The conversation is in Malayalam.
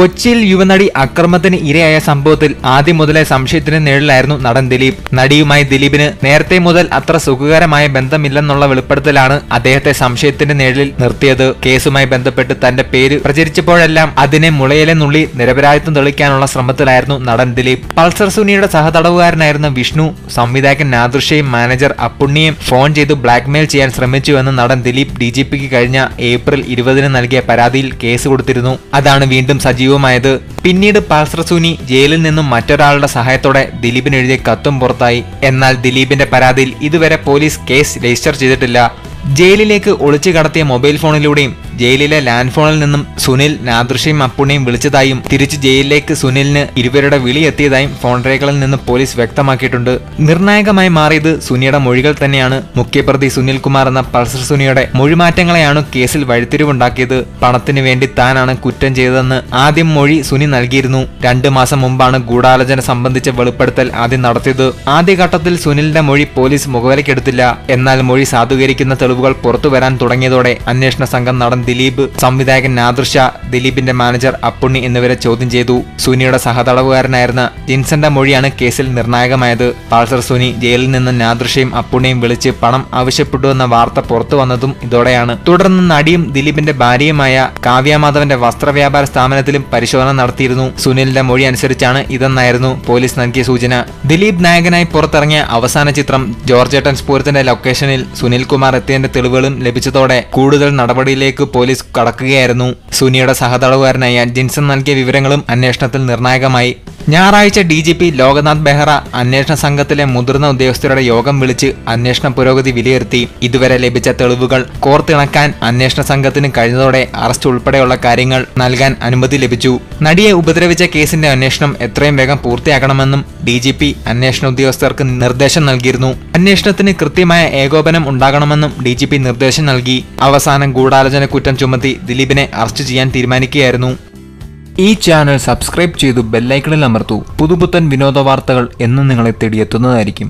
കൊച്ചിയിൽ യുവനടി അക്രമത്തിന് ഇരയായ സംഭവത്തിൽ ആദ്യം മുതലേ സംശയത്തിന് നിഴലിലായിരുന്നു നടൻ ദിലീപ്. നടിയുമായി ദിലീപിന് നേരത്തെ മുതൽ അത്ര സുഖകരമായ ബന്ധമില്ലെന്നുള്ള വെളിപ്പെടുത്തലാണ് അദ്ദേഹത്തെ സംശയത്തിന്റെ നിഴലിൽ നിർത്തിയത്. കേസുമായി ബന്ധപ്പെട്ട് തന്റെ പേര് പ്രചരിച്ചപ്പോഴെല്ലാം അതിനെ മുളയിലെ നുള്ളി നിരപരാധിത്വം തെളിയിക്കാനുള്ള ശ്രമത്തിലായിരുന്നു നടൻ ദിലീപ്. പൾസർ സുനിയുടെ സഹതടവുകാരനായിരുന്ന വിഷ്ണു സംവിധായകൻ നാദൃഷയും മാനേജർ അപ്പുണ്ണിയും ഫോൺ ചെയ്ത് ബ്ലാക്ക്മെയിൽ ചെയ്യാൻ ശ്രമിച്ചുവെന്ന് നടൻ ദിലീപ് DGPക്ക് കഴിഞ്ഞ ഏപ്രിൽ 20 നൽകിയ പരാതിയിൽ കേസ് കൊടുത്തിരുന്നു. അതാണ് വീണ്ടും സജീവമായത്. പിന്നീട് പൾസർ സുനി ജയിലിൽ നിന്നും മറ്റൊരാളുടെ സഹായത്തോടെ ദിലീപിന് എഴുതിയ കത്തും പുറത്തായി. എന്നാൽ ദിലീപിന്റെ പരാതിയിൽ ഇതുവരെ പോലീസ് കേസ് രജിസ്റ്റർ ചെയ്തിട്ടില്ല. ജയിലിലേക്ക് ഒളിച്ചു കടത്തിയ മൊബൈൽ ഫോണിലൂടെയും ജയിലിലെ ലാൻഡ് ഫോണിൽ നിന്നും സുനിൽ നാദൃഷയും അപ്പുണ്ണിയും വിളിച്ചതായും തിരിച്ചു ജയിലിലേക്ക് സുനിലിന് ഇരുവരുടെ വിളി എത്തിയതായും ഫോൺ രേഖകളിൽ നിന്ന് പോലീസ് വ്യക്തമാക്കിയിട്ടുണ്ട്. നിർണായകമായി മാറിയത് സുനിയുടെ മൊഴികൾ തന്നെയാണ്. മുഖ്യപ്രതി സുനിൽ കുമാർ എന്ന പൾസർ സുനിയുടെ മൊഴിമാറ്റങ്ങളെയാണ് കേസിൽ വഴിത്തിരിവുണ്ടാക്കിയത്. പണത്തിന് വേണ്ടി താനാണ് കുറ്റം ചെയ്തതെന്ന് ആദ്യം മൊഴി സുനി നൽകിയിരുന്നു. 2 മാസം മുമ്പാണ് ഗൂഢാലോചന സംബന്ധിച്ച വെളിപ്പെടുത്തൽ ആദ്യം നടത്തിയത്. ആദ്യഘട്ടത്തിൽ സുനിലിന്റെ മൊഴി പോലീസ് മുഖവിലക്കെടുത്തില്ല. എന്നാൽ മൊഴി സാധൂകരിക്കുന്ന തെളിവുകൾ പുറത്തുവരാൻ തുടങ്ങിയതോടെ അന്വേഷണ സംഘം നടൻ ദിലീപ്, സംവിധായകൻ നാദൃഷ, ദിലീപിന്റെ മാനേജർ അപ്പുണ്ണി എന്നിവരെ ചോദ്യം ചെയ്തു. സുനിയുടെ സഹതടവുകാരനായിരുന്ന ജിൻസന്റെ മൊഴിയാണ് കേസിൽ നിർണായകമായത്. പൾസർ സുനി ജയിലിൽ നിന്ന് നാദൃഷയും അപ്പുണ്ണിയും വിളിച്ച് പണം ആവശ്യപ്പെട്ടുവെന്ന വാർത്ത പുറത്തു വന്നതും ഇതോടെയാണ്. തുടർന്ന് നടിയും ദിലീപിന്റെ ഭാര്യയുമായ കാവ്യ മാധവന്റെ വസ്ത്രവ്യാപാര സ്ഥാപനത്തിലും പരിശോധന നടത്തിയിരുന്നു. സുനിലിന്റെ മൊഴി അനുസരിച്ചാണ് ഇതെന്നായിരുന്നു പോലീസ് നൽകിയ സൂചന. ദിലീപ് നായകനായി പുറത്തിറങ്ങിയ അവസാന ചിത്രം ജോർജേട്ടൻ സ്പൂരത്തിന്റെ ലൊക്കേഷനിൽ സുനിൽ കുമാർ എത്തിയതിന്റെ തെളിവുകളും ലഭിച്ചതോടെ കൂടുതൽ നടപടിയിലേക്ക് പോലീസ് കടക്കുകയായിരുന്നു. സുനിയുടെ സഹതടവുകാരനായ ജിൻസൺ നൽകിയ വിവരങ്ങളും അന്വേഷണത്തിൽ നിർണായകമായി. ഞായറാഴ്ച DGP ലോകനാഥ് ബെഹ്റ അന്വേഷണ സംഘത്തിലെ മുതിർന്ന ഉദ്യോഗസ്ഥരുടെ യോഗം വിളിച്ച് അന്വേഷണ പുരോഗതി വിലയിരുത്തി. ഇതുവരെ ലഭിച്ച തെളിവുകൾ കോർത്തിണക്കാൻ അന്വേഷണ സംഘത്തിന് കഴിഞ്ഞതോടെ അറസ്റ്റ് ഉൾപ്പെടെയുള്ള കാര്യങ്ങൾ നൽകാൻ അനുമതി ലഭിച്ചു. നടിയെ ഉപദ്രവിച്ച കേസിന്റെ അന്വേഷണം എത്രയും വേഗം പൂർത്തിയാക്കണമെന്നും DGP അന്വേഷണ ഉദ്യോഗസ്ഥർക്ക് നിർദ്ദേശം നൽകിയിരുന്നു. അന്വേഷണത്തിന് കൃത്യമായ ഏകോപനം ഉണ്ടാകണമെന്നും DGP നിർദ്ദേശം നൽകി. അവസാനം ഗൂഢാലോചന കുറ്റം ചുമത്തി ദിലീപിനെ അറസ്റ്റ് ചെയ്യാൻ തീരുമാനിക്കുകയായിരുന്നു. ഈ ചാനൽ സബ്സ്ക്രൈബ് ചെയ്തു ബെല്ലൈക്കണിൽ അമർത്തൂ. പുതുപുത്തൻ വിനോദ വാർത്തകൾ എന്നും നിങ്ങളെ തേടിയെത്തുന്നതായിരിക്കും.